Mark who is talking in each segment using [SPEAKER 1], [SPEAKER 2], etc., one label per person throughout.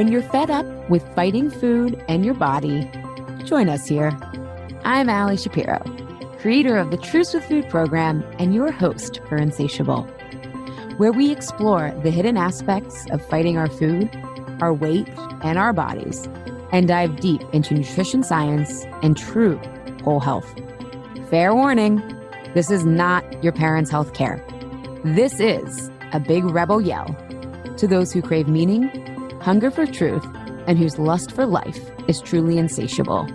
[SPEAKER 1] When you're fed up with fighting food and your body, join us here. I'm Allie Shapiro, creator of the Truce with Food program and your host for Insatiable, where we explore the hidden aspects of fighting our food, our weight, and our bodies, and dive deep into nutrition science and true whole health. Fair warning, this is not your parents' health care. This is a big rebel yell to those who crave meaning, hunger for truth, and whose lust for life is truly insatiable.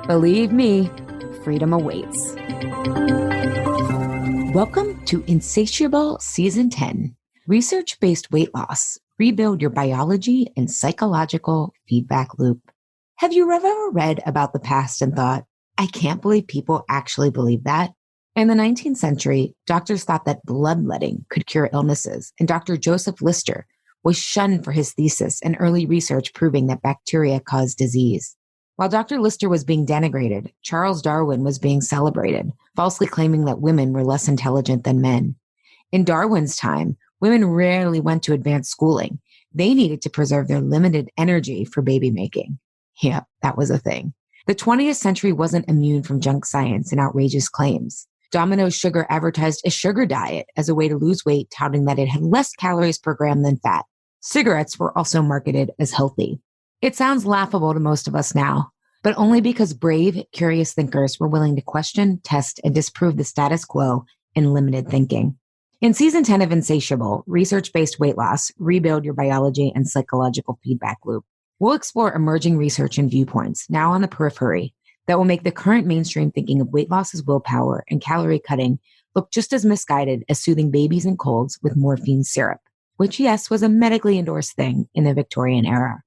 [SPEAKER 1] Believe me, freedom awaits. Welcome to Insatiable Season 10, research-based weight loss. Rebuild your biology and psychological feedback loop. Have you ever read about the past and thought, I can't believe people actually believe that? In the 19th century, doctors thought that bloodletting could cure illnesses, and Dr. Joseph Lister was shunned for his thesis and early research proving that bacteria cause disease. While Dr. Lister was being denigrated, Charles Darwin was being celebrated, falsely claiming that women were less intelligent than men. In Darwin's time, women rarely went to advanced schooling. They needed to preserve their limited energy for baby making. Yeah, that was a thing. The 20th century wasn't immune from junk science and outrageous claims. Domino's Sugar advertised a sugar diet as a way to lose weight, touting that it had less calories per gram than fat. Cigarettes were also marketed as healthy. It sounds laughable to most of us now, but only because brave, curious thinkers were willing to question, test, and disprove the status quo in limited thinking. In Season 10 of Insatiable, research-based weight loss, rebuild your biology and psychological feedback loop, we'll explore emerging research and viewpoints, now on the periphery, that will make the current mainstream thinking of weight loss as willpower and calorie cutting look just as misguided as soothing babies and colds with morphine syrup, which, yes, was a medically endorsed thing in the Victorian era.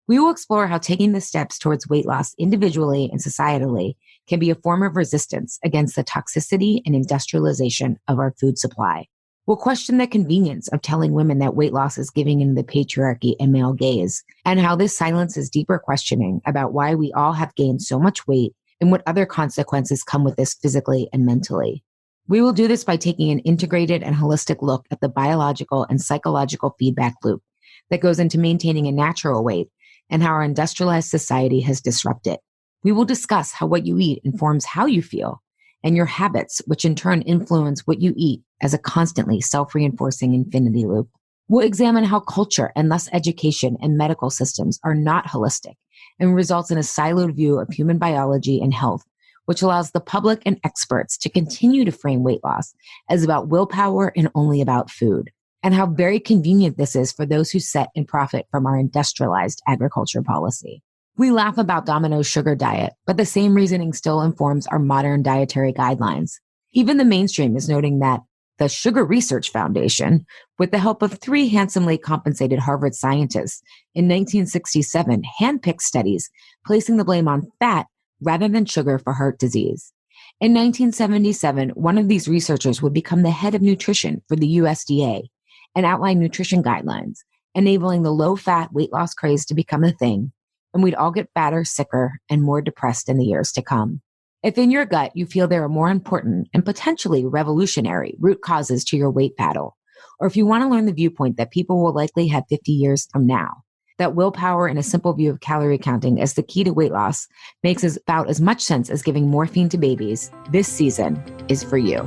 [SPEAKER 1] We will explore how taking the steps towards weight loss individually and societally can be a form of resistance against the toxicity and industrialization of our food supply. We'll question the convenience of telling women that weight loss is giving in to the patriarchy and male gaze, and how this silences deeper questioning about why we all have gained so much weight and what other consequences come with this physically and mentally. We will do this by taking an integrated and holistic look at the biological and psychological feedback loop that goes into maintaining a natural weight and how our industrialized society has disrupted it. We will discuss how what you eat informs how you feel and your habits, which in turn influence what you eat as a constantly self-reinforcing infinity loop. We'll examine how culture and thus education and medical systems are not holistic and results in a siloed view of human biology and health, which allows the public and experts to continue to frame weight loss as about willpower and only about food, and how very convenient this is for those who set and profit from our industrialized agriculture policy. We laugh about Domino's Sugar diet, but the same reasoning still informs our modern dietary guidelines. Even the mainstream is noting that the Sugar Research Foundation, with the help of 3 handsomely compensated Harvard scientists in 1967, handpicked studies placing the blame on fat rather than sugar for heart disease. In 1977, one of these researchers would become the head of nutrition for the USDA and outline nutrition guidelines, enabling the low-fat weight loss craze to become a thing, and we'd all get fatter, sicker, and more depressed in the years to come. If in your gut you feel there are more important and potentially revolutionary root causes to your weight battle, or if you want to learn the viewpoint that people will likely have 50 years from now, that willpower and a simple view of calorie counting as the key to weight loss makes about as much sense as giving morphine to babies, this season is for you.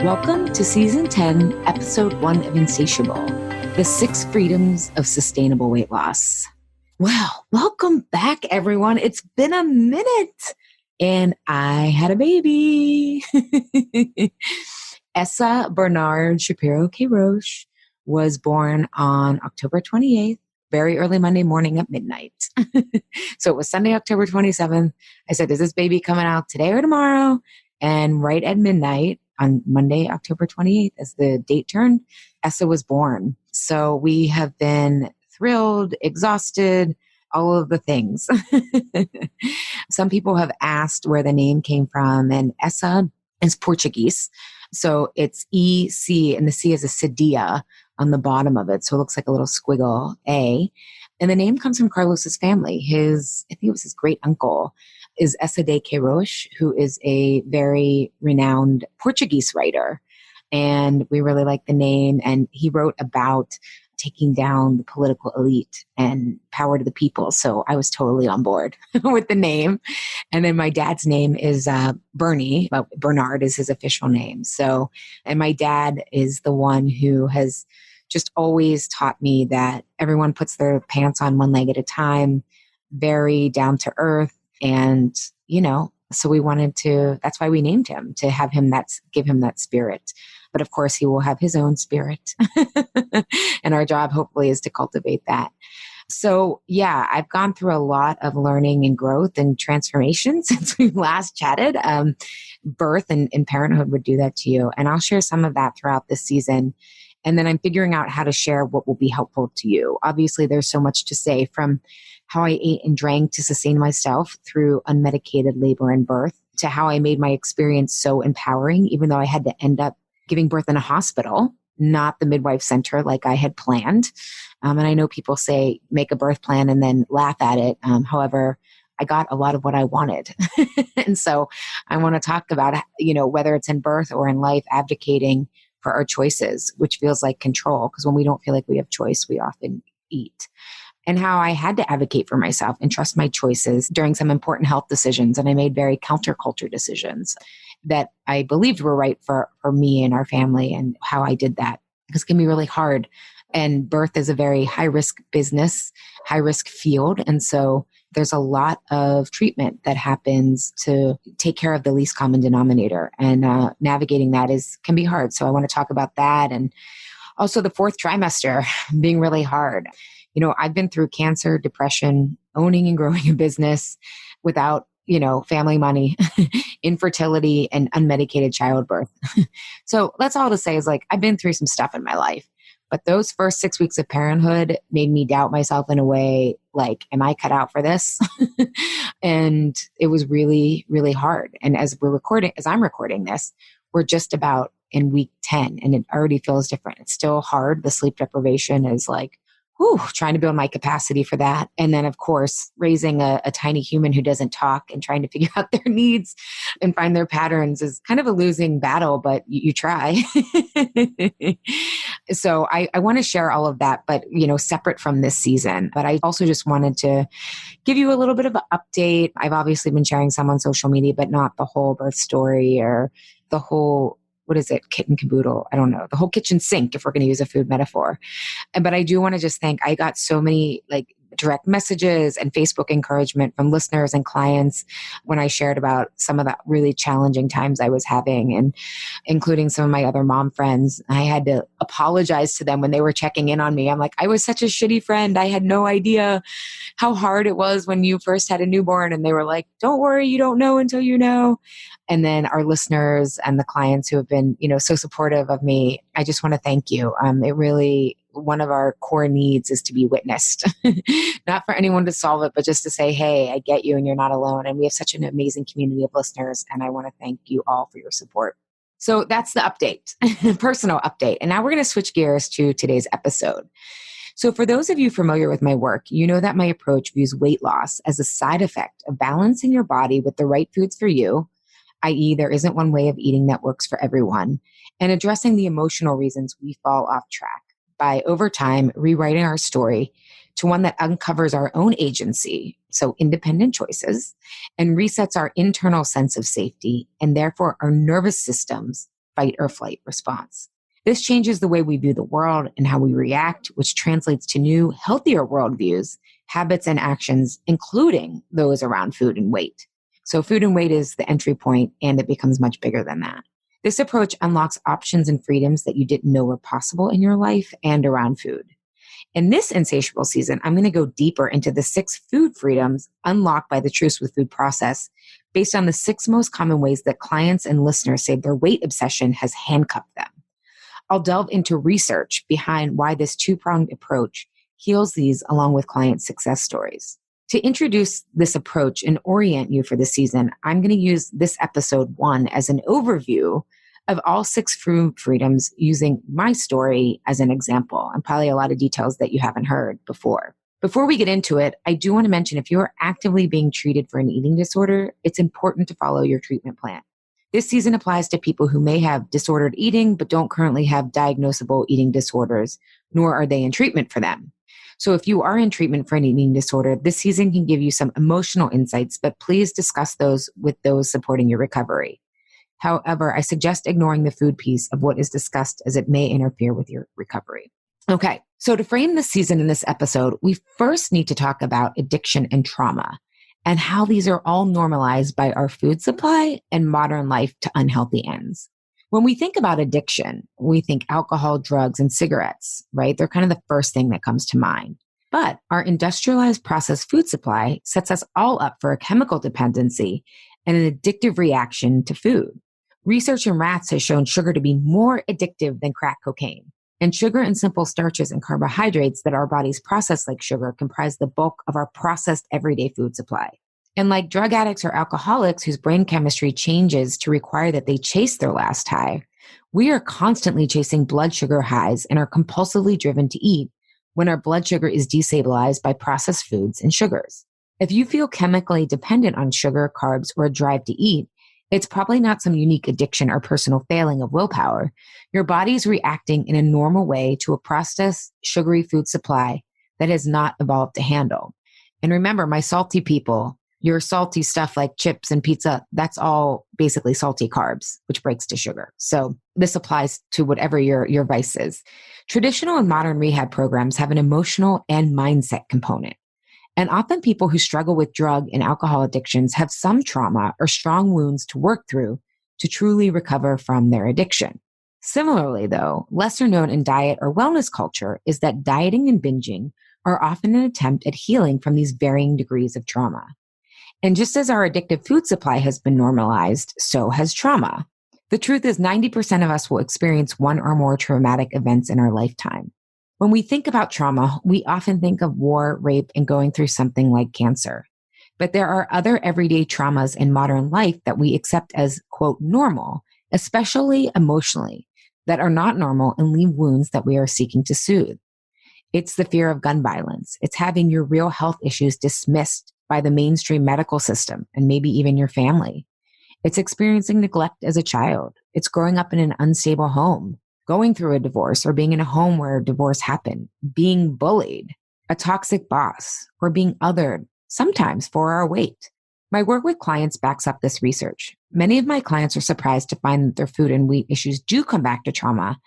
[SPEAKER 1] Welcome to Season 10, Episode 1 of Insatiable, the 6 freedoms of sustainable weight loss. Well, welcome back, everyone. It's been a minute, and I had a baby. Essa Bernard Shapiro K. Roche was born on October 28th, very early Monday morning at midnight. So it was Sunday, October 27th. I said, is this baby coming out today or tomorrow? And right at midnight on Monday, October 28th, as the date turned, Essa was born. So we have been thrilled, exhausted, all of the things. Some people have asked where the name came from, and Essa is Portuguese. So it's E-C, and the C is a cedilla on the bottom of it. So it looks like a little squiggle, A. And the name comes from Carlos's family. I think it was his great uncle, is Essa de Queiroz, who is a very renowned Portuguese writer. and we really liked the name. And he wrote about taking down the political elite and power to the people. So I was totally on board with the name. And then my dad's name is Bernie, but Bernard is his official name. So, and my dad is the one who has just always taught me that everyone puts their pants on one leg at a time, very down to earth. And, so we wanted to, that's why we named him, to have him give him that spirit. But of course, he will have his own spirit. And our job, hopefully, is to cultivate that. So, yeah, I've gone through a lot of learning and growth and transformation since we last chatted. Birth and parenthood would do that to you. And I'll share some of that throughout this season. And then I'm figuring out how to share what will be helpful to you. Obviously, there's so much to say, from how I ate and drank to sustain myself through unmedicated labor and birth, to how I made my experience so empowering, even though I had to end up giving birth in a hospital, not the midwife center like I had planned. And I know people say make a birth plan and then laugh at it. However, I got a lot of what I wanted. And so I want to talk about, whether it's in birth or in life, advocating for our choices, which feels like control, because when we don't feel like we have choice, we often eat. And how I had to advocate for myself and trust my choices during some important health decisions. And I made very counterculture decisions that I believed were right for me and our family, and how I did that. Because it can be really hard. And birth is a very high risk business, high risk field. And so there's a lot of treatment that happens to take care of the least common denominator. And navigating that can be hard. So I want to talk about that. And also the fourth trimester being really hard. I've been through cancer, depression, owning and growing a business without, family money, infertility, and unmedicated childbirth. So that's all to say is I've been through some stuff in my life. But those first 6 weeks of parenthood made me doubt myself in a way, am I cut out for this? And it was really, really hard. And as I'm recording this, we're just about in week 10, and it already feels different. It's still hard. The sleep deprivation is trying to build my capacity for that. And then, of course, raising a tiny human who doesn't talk and trying to figure out their needs and find their patterns is kind of a losing battle, but you try. So I want to share all of that, but, separate from this season. But I also just wanted to give you a little bit of an update. I've obviously been sharing some on social media, but not the whole birth story or the whole, kit and caboodle? I don't know. The whole kitchen sink, if we're going to use a food metaphor. But I do want to just thank, I got so many direct messages and Facebook encouragement from listeners and clients when I shared about some of the really challenging times I was having, and including some of my other mom friends. I had to apologize to them when they were checking in on me. I'm I was such a shitty friend. I had no idea how hard it was when you first had a newborn. And they were like, don't worry, you don't know until you know. And then our listeners and the clients who have been, so supportive of me, I just want to thank you. It really, one of our core needs is to be witnessed, not for anyone to solve it, but just to say, hey, I get you and you're not alone. And we have such an amazing community of listeners. And I want to thank you all for your support. So that's the update, personal update. And now we're going to switch gears to today's episode. So for those of you familiar with my work, you know that my approach views weight loss as a side effect of balancing your body with the right foods for you, i.e. there isn't one way of eating that works for everyone, and addressing the emotional reasons we fall off track by, over time, rewriting our story to one that uncovers our own agency, so independent choices, and resets our internal sense of safety and therefore our nervous system's fight or flight response. This changes the way we view the world and how we react, which translates to new, healthier worldviews, habits, and actions, including those around food and weight. So food and weight is the entry point, and it becomes much bigger than that. This approach unlocks options and freedoms that you didn't know were possible in your life and around food. In this Insatiable season, I'm going to go deeper into the 6 food freedoms unlocked by the Truce with Food process, based on the 6 most common ways that clients and listeners say their weight obsession has handcuffed them. I'll delve into research behind why this 2-pronged approach heals these, along with client success stories. To introduce this approach and orient you for the season, I'm going to use this episode 1 as an overview of all 6 food freedoms, using my story as an example, and probably a lot of details that you haven't heard before. Before we get into it, I do want to mention, if you are actively being treated for an eating disorder, it's important to follow your treatment plan. This season applies to people who may have disordered eating, but don't currently have diagnosable eating disorders, nor are they in treatment for them. So if you are in treatment for an eating disorder, this season can give you some emotional insights, but please discuss those with those supporting your recovery. However, I suggest ignoring the food piece of what is discussed as it may interfere with your recovery. Okay, so to frame this season in this episode, we first need to talk about addiction and trauma and how these are all normalized by our food supply and modern life to unhealthy ends. When we think about addiction, we think alcohol, drugs, and cigarettes, right? They're kind of the first thing that comes to mind. But our industrialized processed food supply sets us all up for a chemical dependency and an addictive reaction to food. Research in rats has shown sugar to be more addictive than crack cocaine. And sugar and simple starches and carbohydrates that our bodies process like sugar comprise the bulk of our processed everyday food supply. And like drug addicts or alcoholics whose brain chemistry changes to require that they chase their last high, we are constantly chasing blood sugar highs and are compulsively driven to eat when our blood sugar is destabilized by processed foods and sugars. If you feel chemically dependent on sugar, carbs, or a drive to eat, it's probably not some unique addiction or personal failing of willpower. Your body is reacting in a normal way to a processed, sugary food supply that has not evolved to handle. And remember, my salty people, your salty stuff like chips and pizza, that's all basically salty carbs, which breaks to sugar. So this applies to whatever your vice is. Traditional and modern rehab programs have an emotional and mindset component. And often people who struggle with drug and alcohol addictions have some trauma or strong wounds to work through to truly recover from their addiction. Similarly, though, lesser known in diet or wellness culture is that dieting and binging are often an attempt at healing from these varying degrees of trauma. And just as our addictive food supply has been normalized, so has trauma. The truth is 90% of us will experience one or more traumatic events in our lifetime. When we think about trauma, we often think of war, rape, and going through something like cancer. But there are other everyday traumas in modern life that we accept as, quote, normal, especially emotionally, that are not normal and leave wounds that we are seeking to soothe. It's the fear of gun violence. It's having your real health issues dismissed by the mainstream medical system and maybe even your family. It's experiencing neglect as a child. It's growing up in an unstable home, going through a divorce or being in a home where a divorce happened, being bullied, a toxic boss, or being othered, sometimes for our weight. My work with clients backs up this research. Many of my clients are surprised to find that their food and weight issues do come back to trauma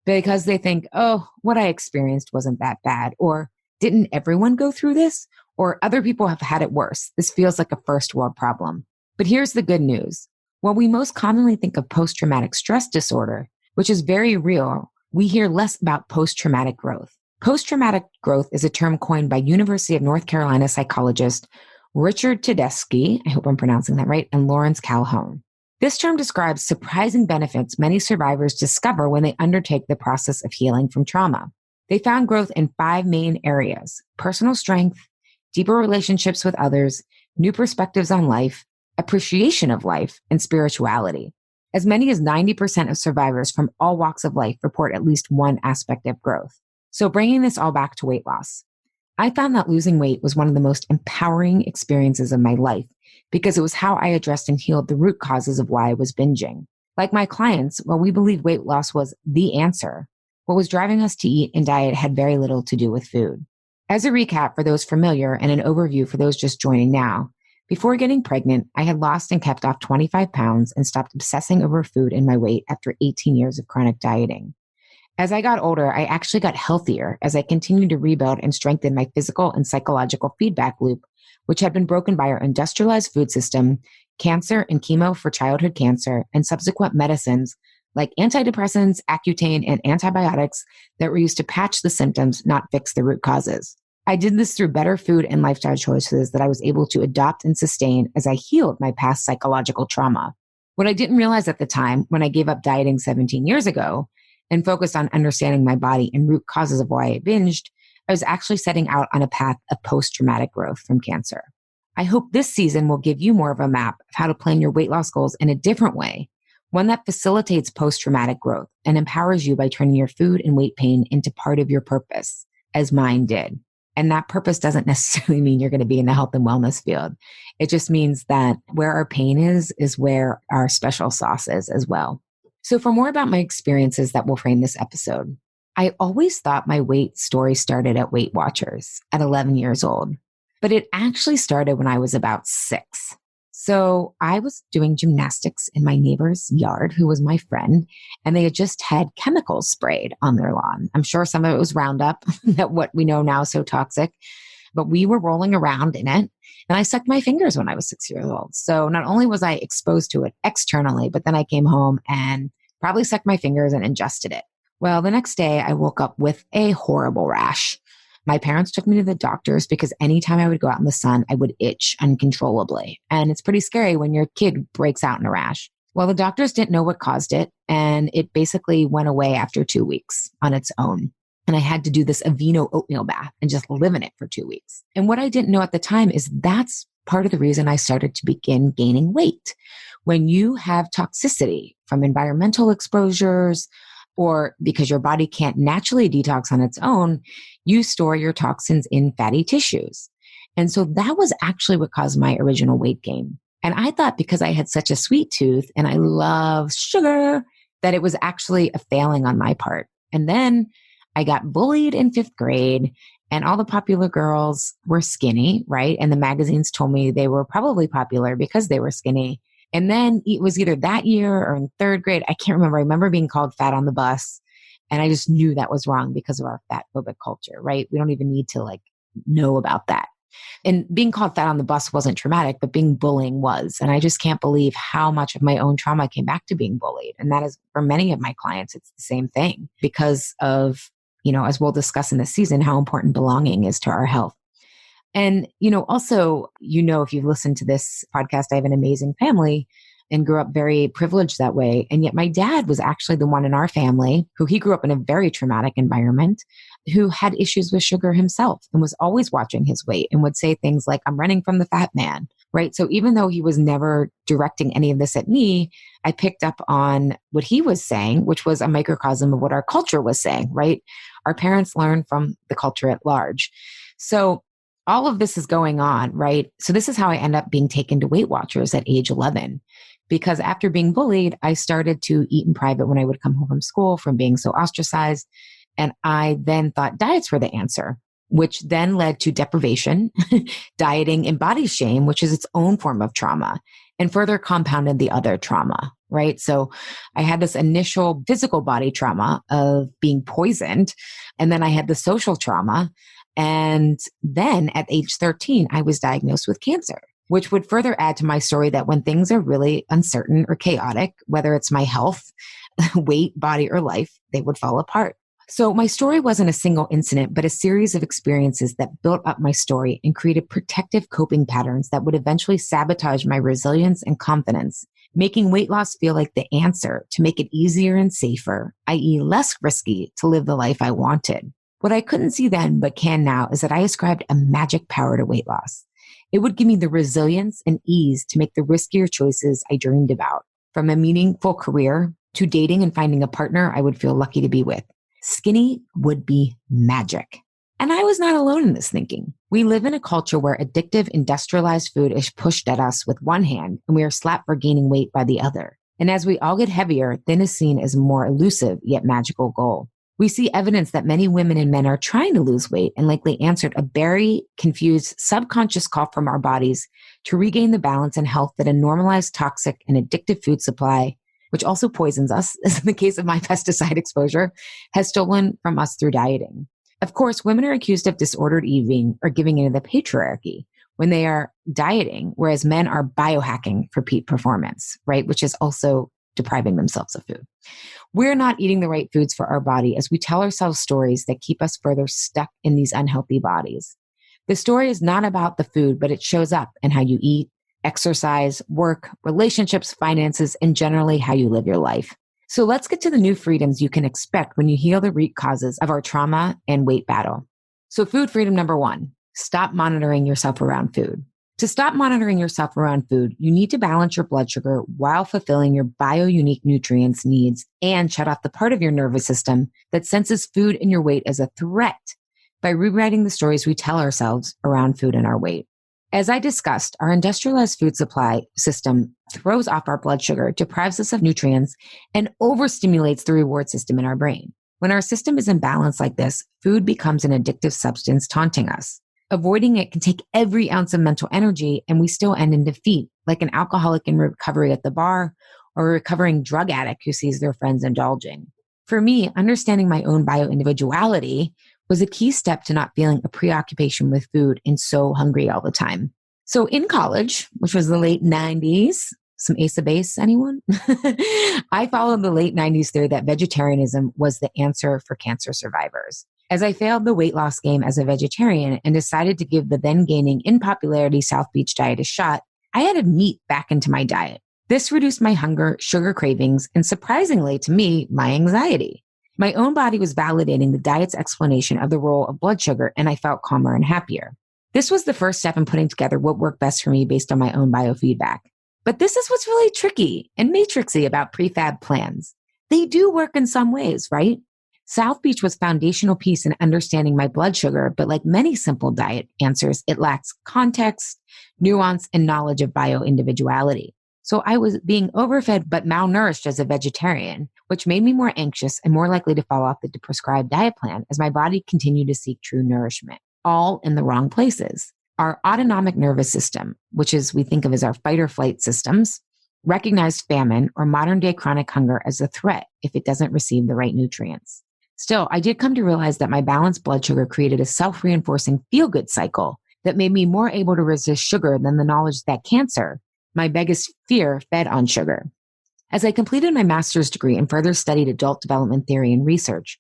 [SPEAKER 1] because they think, oh, what I experienced wasn't that bad, or didn't everyone go through this? Or other people have had it worse. This feels like a first world problem. But here's the good news. While we most commonly think of post-traumatic stress disorder, which is very real, we hear less about post-traumatic growth. Post-traumatic growth is a term coined by University of North Carolina psychologist Richard Tedeschi, I hope I'm pronouncing that right, and Lawrence Calhoun. This term describes surprising benefits many survivors discover when they undertake the process of healing from trauma. They found growth in 5 main areas: personal strength, deeper relationships with others, new perspectives on life, appreciation of life, and spirituality. As many as 90% of survivors from all walks of life report at least one aspect of growth. So bringing this all back to weight loss, I found that losing weight was one of the most empowering experiences of my life because it was how I addressed and healed the root causes of why I was binging. Like my clients, while we believed weight loss was the answer, what was driving us to eat and diet had very little to do with food. As a recap for those familiar and an overview for those just joining now, before getting pregnant, I had lost and kept off 25 pounds and stopped obsessing over food and my weight after 18 years of chronic dieting. As I got older, I actually got healthier as I continued to rebuild and strengthen my physical and psychological feedback loop, which had been broken by our industrialized food system, cancer and chemo for childhood cancer, and subsequent medicines like antidepressants, Accutane, and antibiotics that were used to patch the symptoms, not fix the root causes. I did this through better food and lifestyle choices that I was able to adopt and sustain as I healed my past psychological trauma. What I didn't realize at the time when I gave up dieting 17 years ago and focused on understanding my body and root causes of why I binged, I was actually setting out on a path of post-traumatic growth from cancer. I hope this season will give you more of a map of how to plan your weight loss goals in a different way, one that facilitates post-traumatic growth and empowers you by turning your food and weight pain into part of your purpose, as mine did. And that purpose doesn't necessarily mean you're going to be in the health and wellness field. It just means that where our pain is where our special sauce is as well. So for more about my experiences that will frame this episode, I always thought my weight story started at Weight Watchers at 11 years old, but it actually started when I was about 6. So I was doing gymnastics in my neighbor's yard, who was my friend, and they had just had chemicals sprayed on their lawn. I'm sure some of it was Roundup, that what we know now is so toxic, but we were rolling around in it. And I sucked my fingers when I was 6 years old. So not only was I exposed to it externally, but then I came home and probably sucked my fingers and ingested it. Well, the next day I woke up with a horrible rash. My parents took me to the doctors because anytime I would go out in the sun, I would itch uncontrollably. And it's pretty scary when your kid breaks out in a rash. Well, the doctors didn't know what caused it, and it basically went away after 2 weeks on its own. And I had to do this Aveeno oatmeal bath and just live in it for 2 weeks. And what I didn't know at the time is that's part of the reason I started to begin gaining weight. When you have toxicity from environmental exposures, or because your body can't naturally detox on its own, you store your toxins in fatty tissues. And so that was actually what caused my original weight gain. And I thought because I had such a sweet tooth and I love sugar, that it was actually a failing on my part. And then I got bullied in 5th grade, and all the popular girls were skinny, right? And the magazines told me they were probably popular because they were skinny. And then it was either that year or in 3rd grade. I can't remember. I remember being called fat on the bus. And I just knew that was wrong because of our fat phobic culture, right? We don't even need to know about that. And being called fat on the bus wasn't traumatic, but being bullying was. And I just can't believe how much of my own trauma came back to being bullied. And that is for many of my clients, it's the same thing because of, as we'll discuss in this season, how important belonging is to our health. And, also, if you've listened to this podcast, I have an amazing family and grew up very privileged that way. And yet my dad was actually the one in our family he grew up in a very traumatic environment, who had issues with sugar himself and was always watching his weight and would say things like, "I'm running from the fat man," right? So even though he was never directing any of this at me, I picked up on what he was saying, which was a microcosm of what our culture was saying, right? Our parents learned from the culture at large. So all of this is going on, right? So this is how I end up being taken to Weight Watchers at age 11. Because after being bullied, I started to eat in private when I would come home from school from being so ostracized. And I then thought diets were the answer, which then led to deprivation, dieting, and body shame, which is its own form of trauma, and further compounded the other trauma, right? So I had this initial physical body trauma of being poisoned. And then I had the social trauma. And then at age 13, I was diagnosed with cancer, which would further add to my story that when things are really uncertain or chaotic, whether it's my health, weight, body, or life, they would fall apart. So my story wasn't a single incident, but a series of experiences that built up my story and created protective coping patterns that would eventually sabotage my resilience and confidence, making weight loss feel like the answer to make it easier and safer, i.e. less risky to live the life I wanted. What I couldn't see then, but can now, is that I ascribed a magic power to weight loss. It would give me the resilience and ease to make the riskier choices I dreamed about, from a meaningful career to dating and finding a partner I would feel lucky to be with. Skinny would be magic. And I was not alone in this thinking. We live in a culture where addictive, industrialized food is pushed at us with one hand, and we are slapped for gaining weight by the other. And as we all get heavier, thin is seen as a more elusive yet magical goal. We see evidence that many women and men are trying to lose weight and likely answered a very confused subconscious call from our bodies to regain the balance and health that a normalized toxic and addictive food supply, which also poisons us, as in the case of my pesticide exposure, has stolen from us through dieting. Of course, women are accused of disordered eating or giving into the patriarchy when they are dieting, whereas men are biohacking for peak performance, right? Which is also depriving themselves of food. We're not eating the right foods for our body as we tell ourselves stories that keep us further stuck in these unhealthy bodies. The story is not about the food, but it shows up in how you eat, exercise, work, relationships, finances, and generally how you live your life. So let's get to the new freedoms you can expect when you heal the root causes of our trauma and weight battle. So food freedom number 1, stop monitoring yourself around food. To stop monitoring yourself around food, you need to balance your blood sugar while fulfilling your bio-unique nutrients needs and shut off the part of your nervous system that senses food and your weight as a threat, by rewriting the stories we tell ourselves around food and our weight. As I discussed, our industrialized food supply system throws off our blood sugar, deprives us of nutrients, and overstimulates the reward system in our brain. When our system is imbalanced like this, food becomes an addictive substance taunting us. Avoiding it can take every ounce of mental energy, and we still end in defeat, like an alcoholic in recovery at the bar or a recovering drug addict who sees their friends indulging. For me, understanding my own bioindividuality was a key step to not feeling a preoccupation with food and so hungry all the time. So in college, which was the late 90s, some Ace of Base, anyone? I followed the late 90s theory that vegetarianism was the answer for cancer survivors. As I failed the weight loss game as a vegetarian and decided to give the then gaining in popularity South Beach diet a shot, I added meat back into my diet. This reduced my hunger, sugar cravings, and surprisingly to me, my anxiety. My own body was validating the diet's explanation of the role of blood sugar, and I felt calmer and happier. This was the first step in putting together what worked best for me based on my own biofeedback. But this is what's really tricky and matrixy about prefab plans. They do work in some ways, right? South Beach was foundational piece in understanding my blood sugar, but like many simple diet answers, it lacks context, nuance, and knowledge of bioindividuality. So I was being overfed but malnourished as a vegetarian, which made me more anxious and more likely to fall off the prescribed diet plan as my body continued to seek true nourishment, all in the wrong places. Our autonomic nervous system, which is we think of as our fight or flight systems, recognized famine or modern day chronic hunger as a threat if it doesn't receive the right nutrients. Still, I did come to realize that my balanced blood sugar created a self-reinforcing feel-good cycle that made me more able to resist sugar than the knowledge that cancer, my biggest fear, fed on sugar. As I completed my master's degree and further studied adult development theory and research,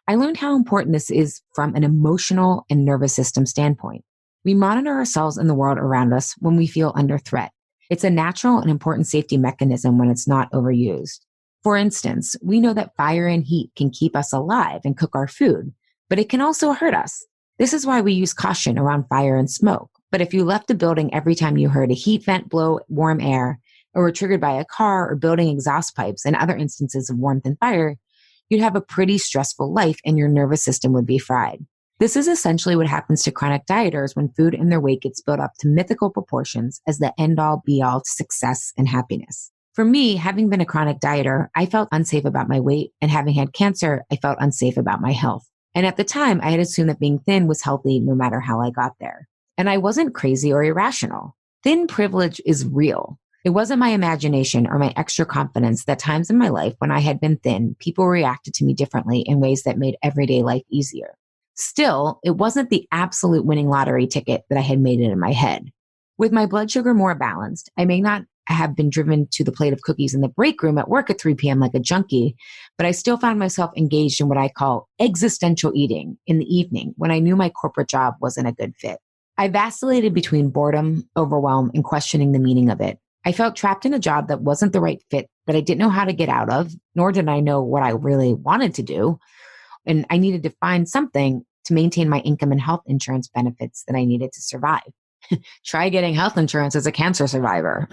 [SPEAKER 1] I learned how important this is from an emotional and nervous system standpoint. We monitor ourselves and the world around us when we feel under threat. It's a natural and important safety mechanism when it's not overused. For instance, we know that fire and heat can keep us alive and cook our food, but it can also hurt us. This is why we use caution around fire and smoke. But if you left a building every time you heard a heat vent blow warm air, or were triggered by a car or building exhaust pipes and other instances of warmth and fire, you'd have a pretty stressful life and your nervous system would be fried. This is essentially what happens to chronic dieters when food in their weight gets built up to mythical proportions as the end-all be-all to success and happiness. For me, having been a chronic dieter, I felt unsafe about my weight, and having had cancer, I felt unsafe about my health. And at the time, I had assumed that being thin was healthy no matter how I got there. And I wasn't crazy or irrational. Thin privilege is real. It wasn't my imagination or my extra confidence that times in my life when I had been thin, people reacted to me differently in ways that made everyday life easier. Still, it wasn't the absolute winning lottery ticket that I had made it in my head. With my blood sugar more balanced, I may not have been driven to the plate of cookies in the break room at work at 3 p.m. like a junkie, but I still found myself engaged in what I call existential eating in the evening when I knew my corporate job wasn't a good fit. I vacillated between boredom, overwhelm, and questioning the meaning of it. I felt trapped in a job that wasn't the right fit, that I didn't know how to get out of, nor did I know what I really wanted to do. And I needed to find something to maintain my income and health insurance benefits that I needed to survive. Try getting health insurance as a cancer survivor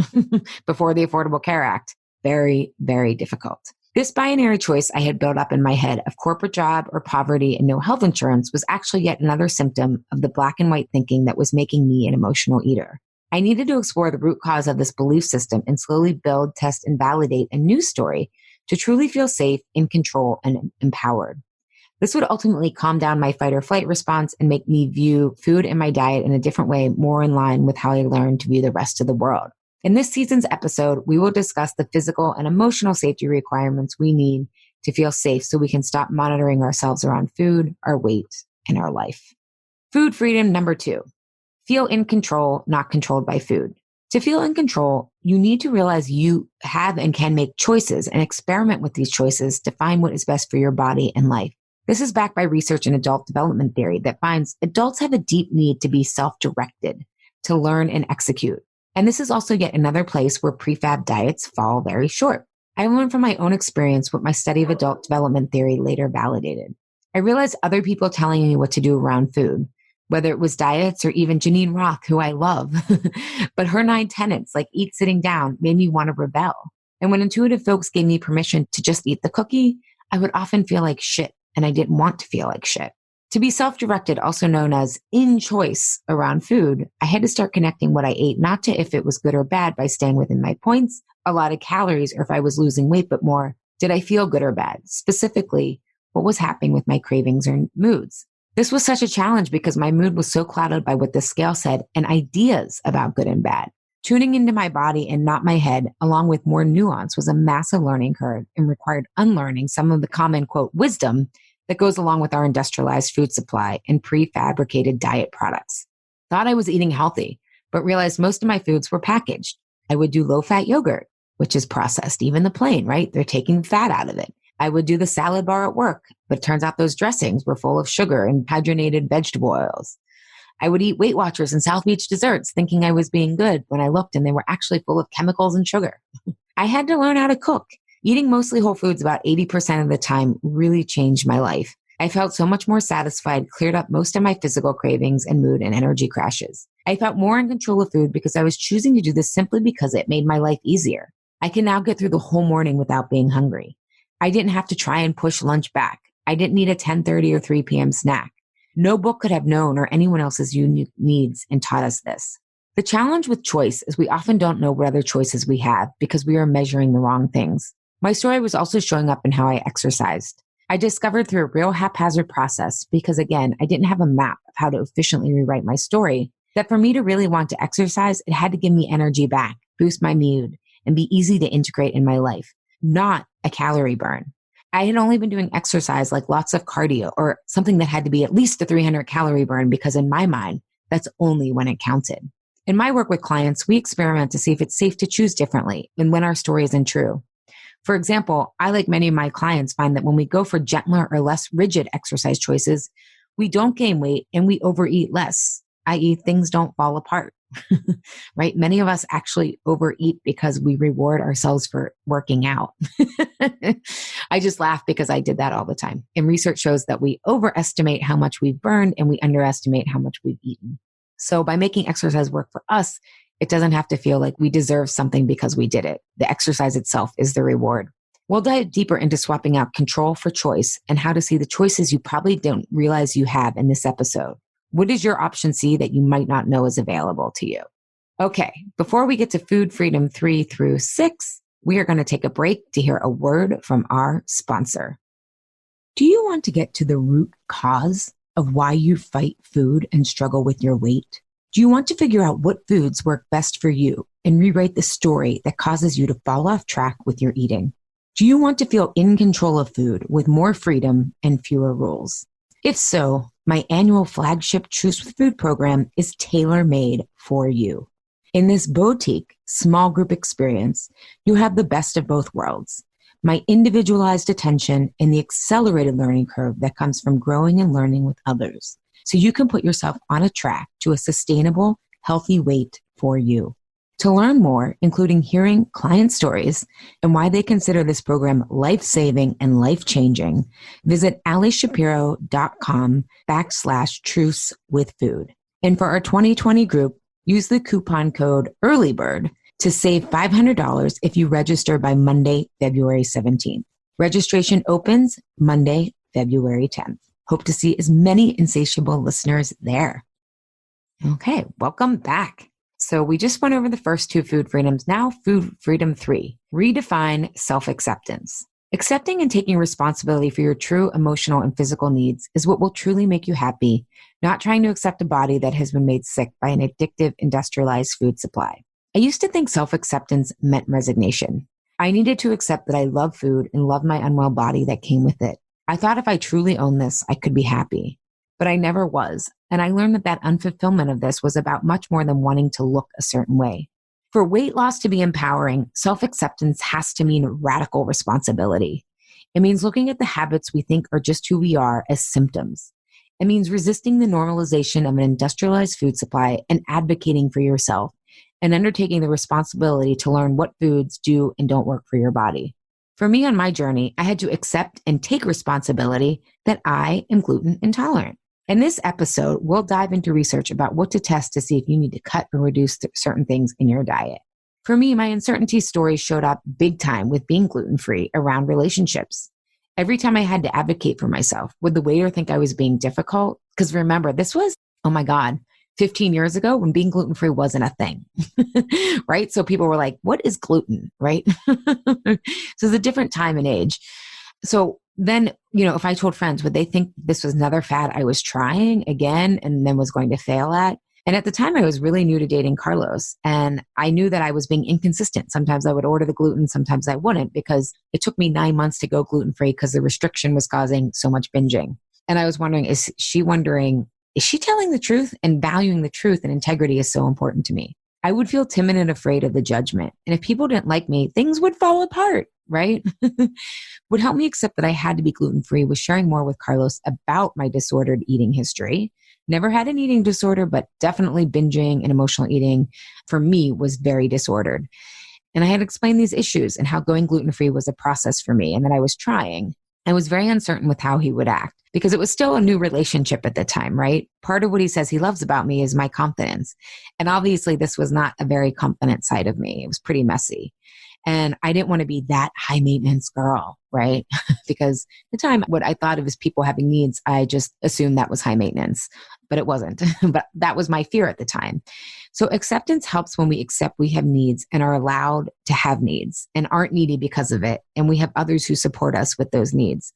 [SPEAKER 1] before the Affordable Care Act. Very, very difficult. This binary choice I had built up in my head of corporate job or poverty and no health insurance was actually yet another symptom of the black and white thinking that was making me an emotional eater. I needed to explore the root cause of this belief system and slowly build, test, and validate a new story to truly feel safe, in control, and empowered. This would ultimately calm down my fight or flight response and make me view food and my diet in a different way, more in line with how I learned to view the rest of the world. In this season's episode, we will discuss the physical and emotional safety requirements we need to feel safe so we can stop monitoring ourselves around food, our weight, and our life. Food freedom number 2. Feel in control, not controlled by food. To feel in control, you need to realize you have and can make choices and experiment with these choices to find what is best for your body and life. This is backed by research in adult development theory that finds adults have a deep need to be self-directed, to learn and execute. And this is also yet another place where prefab diets fall very short. I learned from my own experience what my study of adult development theory later validated. I realized other people telling me what to do around food, whether it was diets or even Janine Roth, who I love. But her 9 tenets, like eat sitting down, made me want to rebel. And when intuitive folks gave me permission to just eat the cookie, I would often feel like shit, and I didn't want to feel like shit. To be self-directed, also known as in choice around food, I had to start connecting what I ate, not to if it was good or bad by staying within my points, a lot of calories, or if I was losing weight, but more, did I feel good or bad? Specifically, what was happening with my cravings or moods? This was such a challenge because my mood was so clouded by what the scale said and ideas about good and bad. Tuning into my body and not my head, along with more nuance, was a massive learning curve and required unlearning some of the common, quote, wisdom that goes along with our industrialized food supply and prefabricated diet products. Thought I was eating healthy, but realized most of my foods were packaged. I would do low-fat yogurt, which is processed, even the plain, right? They're taking fat out of it. I would do the salad bar at work, but it turns out those dressings were full of sugar and hydrogenated vegetable oils. I would eat Weight Watchers and South Beach desserts thinking I was being good when I looked and they were actually full of chemicals and sugar. I had to learn how to cook. Eating mostly whole foods about 80% of the time really changed my life. I felt so much more satisfied, cleared up most of my physical cravings and mood and energy crashes. I felt more in control of food because I was choosing to do this simply because it made my life easier. I can now get through the whole morning without being hungry. I didn't have to try and push lunch back. I didn't need a 10:30 or 3 p.m. snack. No book could have known or anyone else's unique needs and taught us this. The challenge with choice is we often don't know what other choices we have because we are measuring the wrong things. My story was also showing up in how I exercised. I discovered through a real haphazard process because, again, I didn't have a map of how to efficiently rewrite my story, that for me to really want to exercise, it had to give me energy back, boost my mood, and be easy to integrate in my life, not a calorie burn. I had only been doing exercise like lots of cardio or something that had to be at least a 300 calorie burn because in my mind, that's only when it counted. In my work with clients, we experiment to see if it's safe to choose differently and when our story isn't true. For example, I, like many of my clients, find that when we go for gentler or less rigid exercise choices, we don't gain weight and we overeat less, i.e. things don't fall apart, right? Many of us actually overeat because we reward ourselves for working out. I just laugh because I did that all the time. And research shows that we overestimate how much we've burned and we underestimate how much we've eaten. So by making exercise work for us, it doesn't have to feel like we deserve something because we did it. The exercise itself is the reward. We'll dive deeper into swapping out control for choice and how to see the choices you probably don't realize you have in this episode. What is your option C that you might not know is available to you? Okay, before we get to Food Freedom 3 through 6, we are going to take a break to hear a word from our sponsor. Do you want to get to the root cause of why you fight food and struggle with your weight? Do you want to figure out what foods work best for you and rewrite the story that causes you to fall off track with your eating? Do you want to feel in control of food with more freedom and fewer rules? If so, my annual flagship Truce with Food program is tailor-made for you. In this boutique, small group experience, you have the best of both worlds. My individualized attention and the accelerated learning curve that comes from growing and learning with others. So you can put yourself on a track to a sustainable, healthy weight for you. To learn more, including hearing client stories and why they consider this program life-saving and life-changing, visit alishapiro.com/truce with food. And for our 2020 group, use the coupon code EARLYBIRD to save $500 if you register by Monday, February 17th. Registration opens Monday, February 10th. Hope to see as many Insatiable listeners there. Okay, welcome back. So we just went over the first 2 food freedoms. Now Food Freedom 3, redefine self-acceptance. Accepting and taking responsibility for your true emotional and physical needs is what will truly make you happy, not trying to accept a body that has been made sick by an addictive industrialized food supply. I used to think self-acceptance meant resignation. I needed to accept that I love food and love my unwell body that came with it. I thought if I truly owned this, I could be happy. But I never was. And I learned that unfulfillment of this was about much more than wanting to look a certain way. For weight loss to be empowering, self-acceptance has to mean radical responsibility. It means looking at the habits we think are just who we are as symptoms. It means resisting the normalization of an industrialized food supply and advocating for yourself and undertaking the responsibility to learn what foods do and don't work for your body. For me on my journey, I had to accept and take responsibility that I am gluten intolerant. In this episode, we'll dive into research about what to test to see if you need to cut or reduce certain things in your diet. For me, my uncertainty story showed up big time with being gluten-free around relationships. Every time I had to advocate for myself, would the waiter think I was being difficult? Because remember, this was, oh my God, 15 years ago when being gluten-free wasn't a thing, right? So people were like, what is gluten, right? So it's a different time and age. So then, if I told friends, would they think this was another fad I was trying again and then was going to fail at? And at the time, I was really new to dating Carlos, and I knew that I was being inconsistent. Sometimes I would order the gluten, sometimes I wouldn't, because it took me 9 months to go gluten-free because the restriction was causing so much binging. And I was wondering, is she telling the truth? And valuing the truth and integrity is so important to me. I would feel timid and afraid of the judgment. And if people didn't like me, things would fall apart, right? Would help me accept that I had to be gluten-free was sharing more with Carlos about my disordered eating history. Never had an eating disorder, but definitely binging and emotional eating for me was very disordered. And I had explained these issues and how going gluten-free was a process for me and that I was trying. I was very uncertain with how he would act because it was still a new relationship at the time, right? Part of what he says he loves about me is my confidence. And obviously this was not a very confident side of me. It was pretty messy. And I didn't want to be that high maintenance girl, right? Because at the time, what I thought of as people having needs, I just assumed that was high maintenance, but it wasn't. But that was my fear at the time. So acceptance helps when we accept we have needs and are allowed to have needs and aren't needy because of it. And we have others who support us with those needs.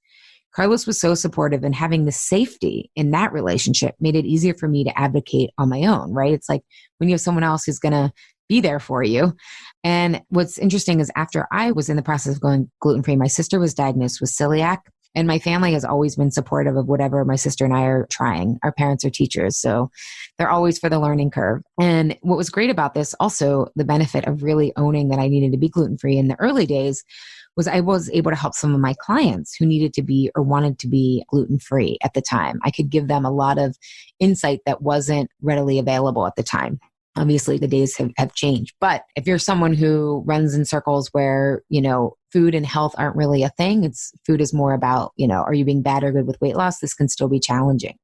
[SPEAKER 1] Carlos was so supportive, and having the safety in that relationship made it easier for me to advocate on my own, right? It's like when you have someone else who's going to be there for you. And what's interesting is after I was in the process of going gluten-free, my sister was diagnosed with celiac, and my family has always been supportive of whatever my sister and I are trying. Our parents are teachers, so they're always for the learning curve. And what was great about this, also the benefit of really owning that I needed to be gluten-free in the early days, was I was able to help some of my clients who needed to be or wanted to be gluten-free at the time. I could give them a lot of insight that wasn't readily available at the time. Obviously, the days have changed. But if you're someone who runs in circles where, food and health aren't really a thing, food is more about, are you being bad or good with weight loss? This can still be challenging.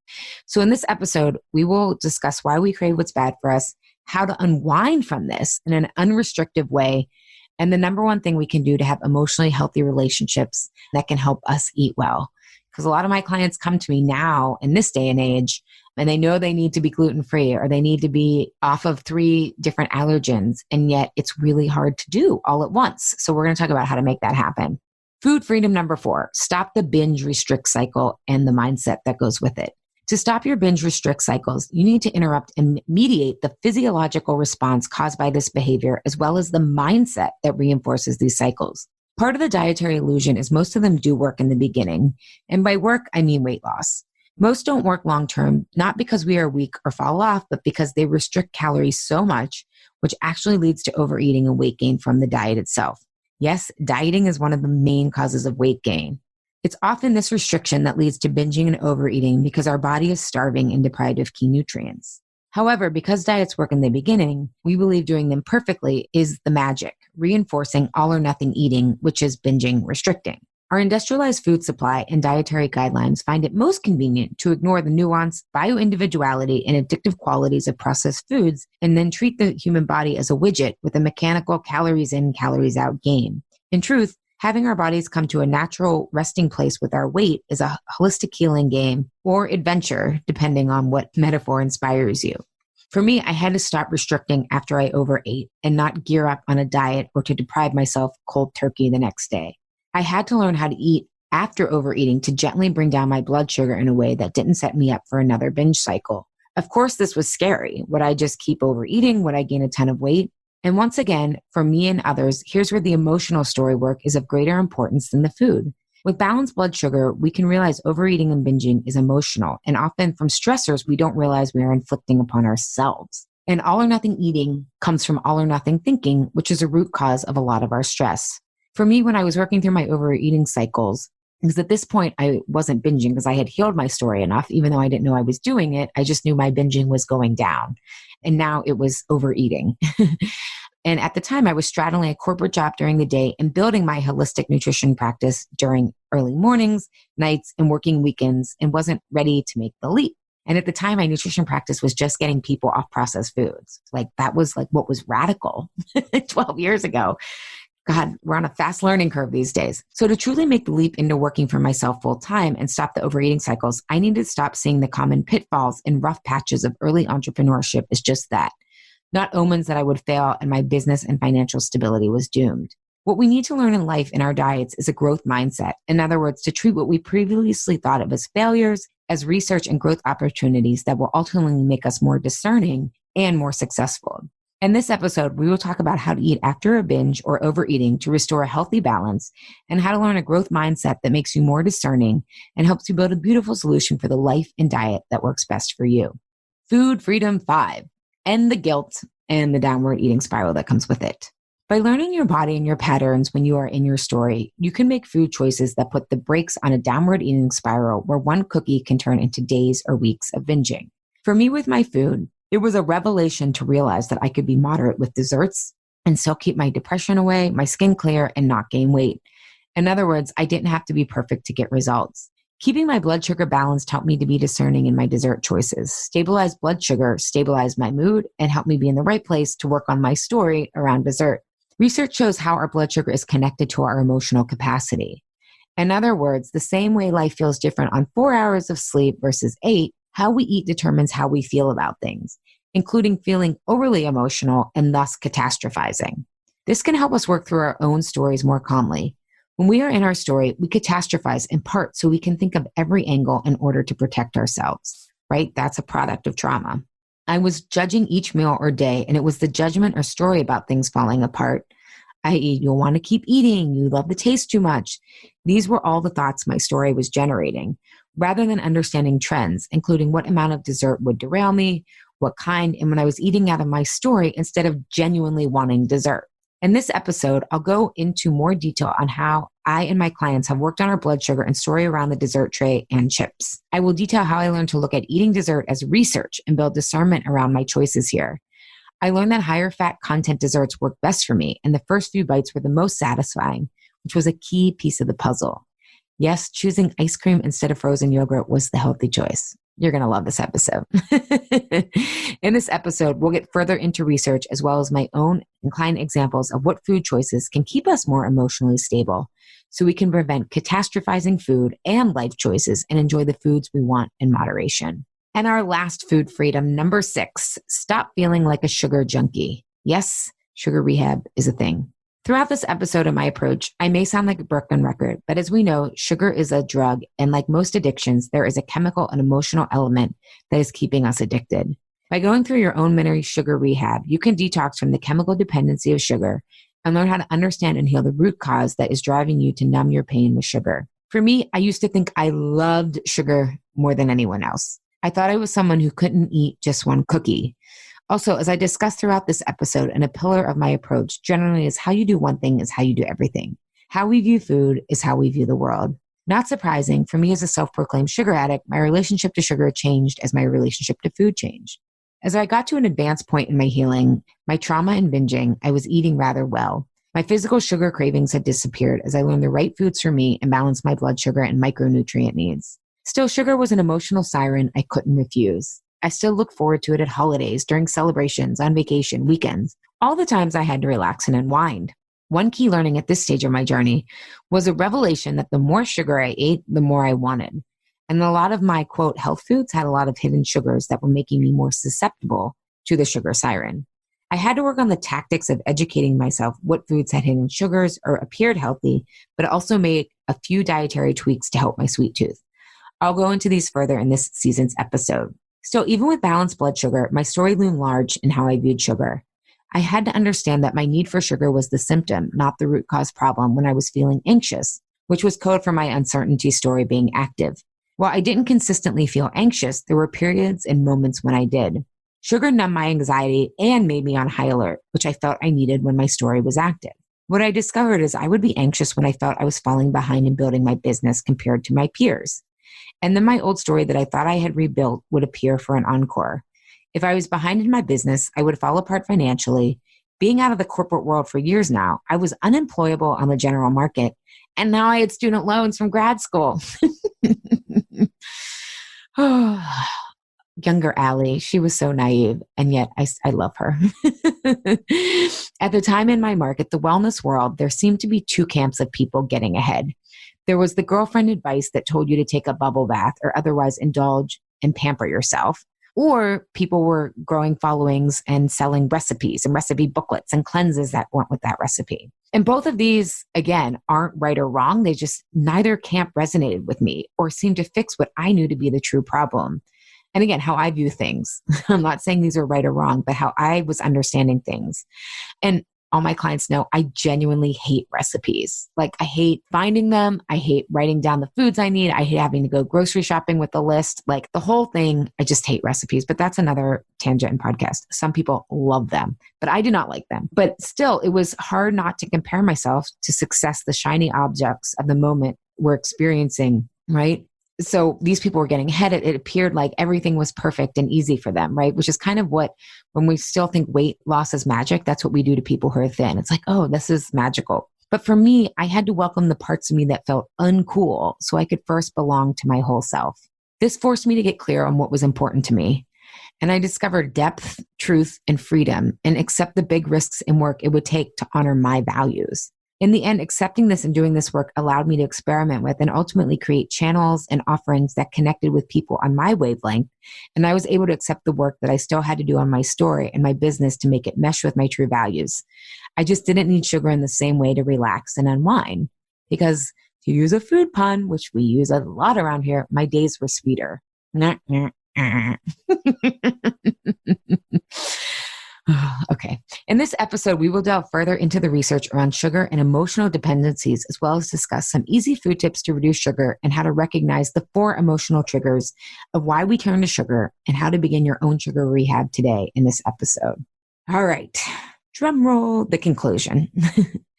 [SPEAKER 1] So in this episode, we will discuss why we crave what's bad for us, how to unwind from this in an unrestricted way, and the number one thing we can do to have emotionally healthy relationships that can help us eat well. Because a lot of my clients come to me now in this day and age, and they know they need to be gluten-free or they need to be off of 3 different allergens, and yet it's really hard to do all at once. So we're going to talk about how to make that happen. Food freedom number 4, stop the binge restrict cycle and the mindset that goes with it. To stop your binge restrict cycles, you need to interrupt and mediate the physiological response caused by this behavior, as well as the mindset that reinforces these cycles. Part of the dietary illusion is most of them do work in the beginning. And by work, I mean weight loss. Most don't work long-term, not because we are weak or fall off, but because they restrict calories so much, which actually leads to overeating and weight gain from the diet itself. Yes, dieting is one of the main causes of weight gain. It's often this restriction that leads to binging and overeating because our body is starving and deprived of key nutrients. However, because diets work in the beginning, we believe doing them perfectly is the magic, reinforcing all or nothing eating, which is binging restricting. Our industrialized food supply and dietary guidelines find it most convenient to ignore the nuance, bioindividuality, and addictive qualities of processed foods and then treat the human body as a widget with a mechanical calories in, calories out game. In truth, having our bodies come to a natural resting place with our weight is a holistic healing game or adventure, depending on what metaphor inspires you. For me, I had to stop restricting after I overate and not gear up on a diet or to deprive myself cold turkey the next day. I had to learn how to eat after overeating to gently bring down my blood sugar in a way that didn't set me up for another binge cycle. Of course, this was scary. Would I just keep overeating? Would I gain a ton of weight? And once again, for me and others, here's where the emotional story work is of greater importance than the food. With balanced blood sugar, we can realize overeating and binging is emotional, and often from stressors we don't realize we are inflicting upon ourselves. And all or nothing eating comes from all or nothing thinking, which is a root cause of a lot of our stress. For me, when I was working through my overeating cycles, because at this point I wasn't binging because I had healed my story enough, even though I didn't know I was doing it, I just knew my binging was going down. And now it was overeating. And at the time, I was straddling a corporate job during the day and building my holistic nutrition practice during early mornings, nights, and working weekends, and wasn't ready to make the leap. And at the time, my nutrition practice was just getting people off processed foods. Like that was like what was radical 12 years ago. God, we're on a fast learning curve these days. So to truly make the leap into working for myself full time and stop the overeating cycles, I need to stop seeing the common pitfalls and rough patches of early entrepreneurship as just that, not omens that I would fail and my business and financial stability was doomed. What we need to learn in life in our diets is a growth mindset. In other words, to treat what we previously thought of as failures as research and growth opportunities that will ultimately make us more discerning and more successful. In this episode, we will talk about how to eat after a binge or overeating to restore a healthy balance and how to learn a growth mindset that makes you more discerning and helps you build a beautiful solution for the life and diet that works best for you. Food Freedom 5, end the guilt and the downward eating spiral that comes with it. By learning your body and your patterns when you are in your story, you can make food choices that put the brakes on a downward eating spiral where one cookie can turn into days or weeks of binging. For me with my food, it was a revelation to realize that I could be moderate with desserts and still keep my depression away, my skin clear, and not gain weight. In other words, I didn't have to be perfect to get results. Keeping my blood sugar balanced helped me to be discerning in my dessert choices. Stabilized blood sugar stabilized my mood and helped me be in the right place to work on my story around dessert. Research shows how our blood sugar is connected to our emotional capacity. In other words, the same way life feels different on 4 hours of sleep versus 8, how we eat determines how we feel about things, including feeling overly emotional and thus catastrophizing. This can help us work through our own stories more calmly. When we are in our story, we catastrophize in part so we can think of every angle in order to protect ourselves, right? That's a product of trauma. I was judging each meal or day, and it was the judgment or story about things falling apart, i.e., you'll want to keep eating, you love the taste too much. These were all the thoughts my story was generating, rather than understanding trends, including what amount of dessert would derail me, what kind, and when I was eating out of my story instead of genuinely wanting dessert. In this episode, I'll go into more detail on how I and my clients have worked on our blood sugar and story around the dessert tray and chips. I will detail how I learned to look at eating dessert as research and build discernment around my choices here. I learned that higher fat content desserts work best for me, and the first few bites were the most satisfying, which was a key piece of the puzzle. Yes, choosing ice cream instead of frozen yogurt was the healthy choice. You're going to love this episode. In this episode, we'll get further into research as well as my own and client examples of what food choices can keep us more emotionally stable so we can prevent catastrophizing food and life choices and enjoy the foods we want in moderation. And our last food freedom, number 6, stop feeling like a sugar junkie. Yes, sugar rehab is a thing. Throughout this episode of my approach, I may sound like a broken record, but as we know, sugar is a drug, and like most addictions, there is a chemical and emotional element that is keeping us addicted. By going through your own mini sugar rehab, you can detox from the chemical dependency of sugar and learn how to understand and heal the root cause that is driving you to numb your pain with sugar. For me, I used to think I loved sugar more than anyone else. I thought I was someone who couldn't eat just one cookie. Also, as I discussed throughout this episode, and a pillar of my approach generally is how you do one thing is how you do everything. How we view food is how we view the world. Not surprising, for me as a self-proclaimed sugar addict, my relationship to sugar changed as my relationship to food changed. As I got to an advanced point in my healing, my trauma and binging, I was eating rather well. My physical sugar cravings had disappeared as I learned the right foods for me and balanced my blood sugar and micronutrient needs. Still, sugar was an emotional siren I couldn't refuse. I still look forward to it at holidays, during celebrations, on vacation, weekends, all the times I had to relax and unwind. One key learning at this stage of my journey was a revelation that the more sugar I ate, the more I wanted. And a lot of my, quote, health foods had a lot of hidden sugars that were making me more susceptible to the sugar siren. I had to work on the tactics of educating myself what foods had hidden sugars or appeared healthy, but also made a few dietary tweaks to help my sweet tooth. I'll go into these further in this season's episode. Still, even with balanced blood sugar, my story loomed large in how I viewed sugar. I had to understand that my need for sugar was the symptom, not the root cause problem when I was feeling anxious, which was code for my uncertainty story being active. While I didn't consistently feel anxious, there were periods and moments when I did. Sugar numbed my anxiety and made me on high alert, which I felt I needed when my story was active. What I discovered is I would be anxious when I felt I was falling behind in building my business compared to my peers. And then my old story that I thought I had rebuilt would appear for an encore. If I was behind in my business, I would fall apart financially. Being out of the corporate world for years now, I was unemployable on the general market, and now I had student loans from grad school. younger Allie, she was so naive, and yet I love her. At the time in my market, the wellness world, there seemed to be two camps of people getting ahead. There was the girlfriend advice that told you to take a bubble bath or otherwise indulge and pamper yourself. Or people were growing followings and selling recipes and recipe booklets and cleanses that went with that recipe. And both of these, again, aren't right or wrong. They just, neither camp resonated with me or seemed to fix what I knew to be the true problem. And again, how I view things. I'm not saying these are right or wrong, but how I was understanding things. And all my clients know I genuinely hate recipes. Like, I hate finding them. I hate writing down the foods I need. I hate having to go grocery shopping with the list. Like, the whole thing, I just hate recipes. But that's another tangent and podcast. Some people love them, but I do not like them. But still, it was hard not to compare myself to success, the shiny objects of the moment we're experiencing, right? So these people were getting ahead. It appeared like everything was perfect and easy for them, right? Which is kind of what, when we still think weight loss is magic, that's what we do to people who are thin. It's like, oh, this is magical. But for me, I had to welcome the parts of me that felt uncool so I could first belong to my whole self. This forced me to get clear on what was important to me. And I discovered depth, truth, and freedom, and accept the big risks and work it would take to honor my values. In the end, accepting this and doing this work allowed me to experiment with and ultimately create channels and offerings that connected with people on my wavelength. And I was able to accept the work that I still had to do on my story and my business to make it mesh with my true values. I just didn't need sugar in the same way to relax and unwind. Because, to use a food pun, which we use a lot around here, my days were sweeter. Okay. In this episode, we will delve further into the research around sugar and emotional dependencies, as well as discuss some easy food tips to reduce sugar and how to recognize the 4 emotional triggers of why we turn to sugar and how to begin your own sugar rehab today in this episode. All right. Drum roll, the conclusion.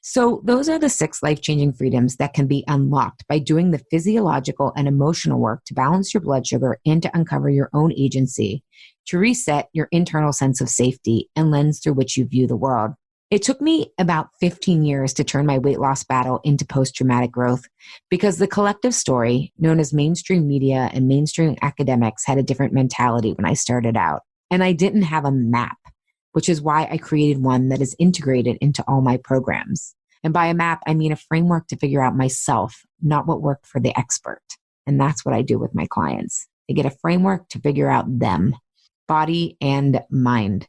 [SPEAKER 1] So those are the 6 life-changing freedoms that can be unlocked by doing the physiological and emotional work to balance your blood sugar and to uncover your own agency, to reset your internal sense of safety and lens through which you view the world. It took me about 15 years to turn my weight loss battle into post-traumatic growth because the collective story, known as mainstream media and mainstream academics, had a different mentality when I started out. And I didn't have a map, which is why I created one that is integrated into all my programs. And by a map, I mean a framework to figure out myself, not what worked for the expert. And that's what I do with my clients. They get a framework to figure out them, body and mind.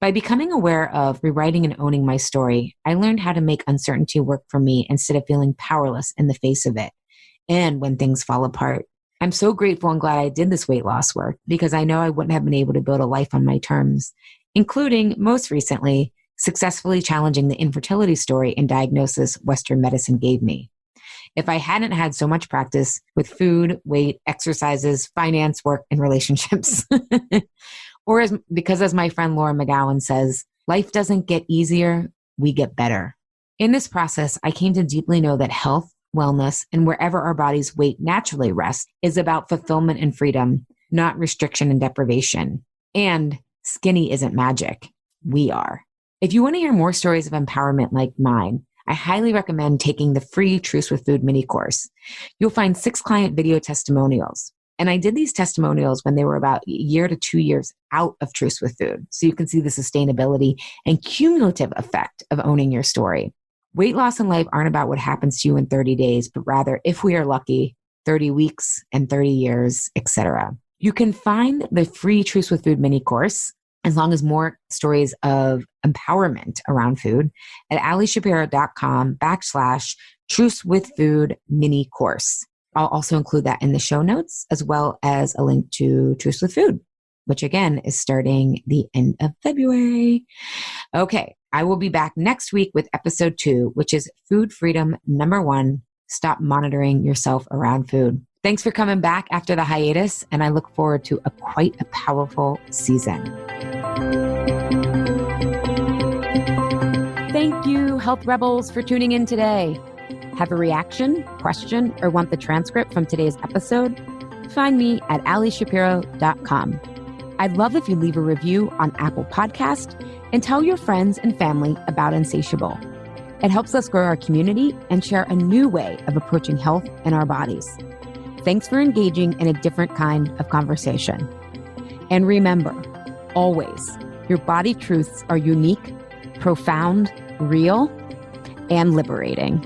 [SPEAKER 1] By becoming aware of rewriting and owning my story, I learned how to make uncertainty work for me instead of feeling powerless in the face of it. And when things fall apart, I'm so grateful and glad I did this weight loss work because I know I wouldn't have been able to build a life on my terms, including, most recently, successfully challenging the infertility story and diagnosis Western medicine gave me. If I hadn't had so much practice with food, weight, exercises, finance, work, and relationships, because as my friend Laura McGowan says, life doesn't get easier, we get better. In this process, I came to deeply know that health, wellness, and wherever our bodies' weight naturally rests is about fulfillment and freedom, not restriction and deprivation. And skinny isn't magic. We are. If you want to hear more stories of empowerment like mine, I highly recommend taking the free Truce with Food mini course. You'll find 6 client video testimonials. And I did these testimonials when they were about a year to 2 years out of Truce with Food. So you can see the sustainability and cumulative effect of owning your story. Weight loss and life aren't about what happens to you in 30 days, but rather, if we are lucky, 30 weeks and 30 years, etc. You can find the free Truce with Food mini course, as long as more stories of empowerment around food, at allyshapiro.com/Truce with Food mini course. I'll also include that in the show notes, as well as a link to Truce with Food, which again is starting the end of February. Okay, I will be back next week with episode 2, which is Food Freedom number 1, Stop Monitoring Yourself Around Food. Thanks for coming back after the hiatus, and I look forward to quite a powerful season. Thank you, Health Rebels, for tuning in today. Have a reaction, question, or want the transcript from today's episode? Find me at allyshapiro.com. I'd love if you leave a review on Apple Podcast and tell your friends and family about Insatiable. It helps us grow our community and share a new way of approaching health in our bodies. Thanks for engaging in a different kind of conversation. And remember, always, your body truths are unique, profound, real, and liberating.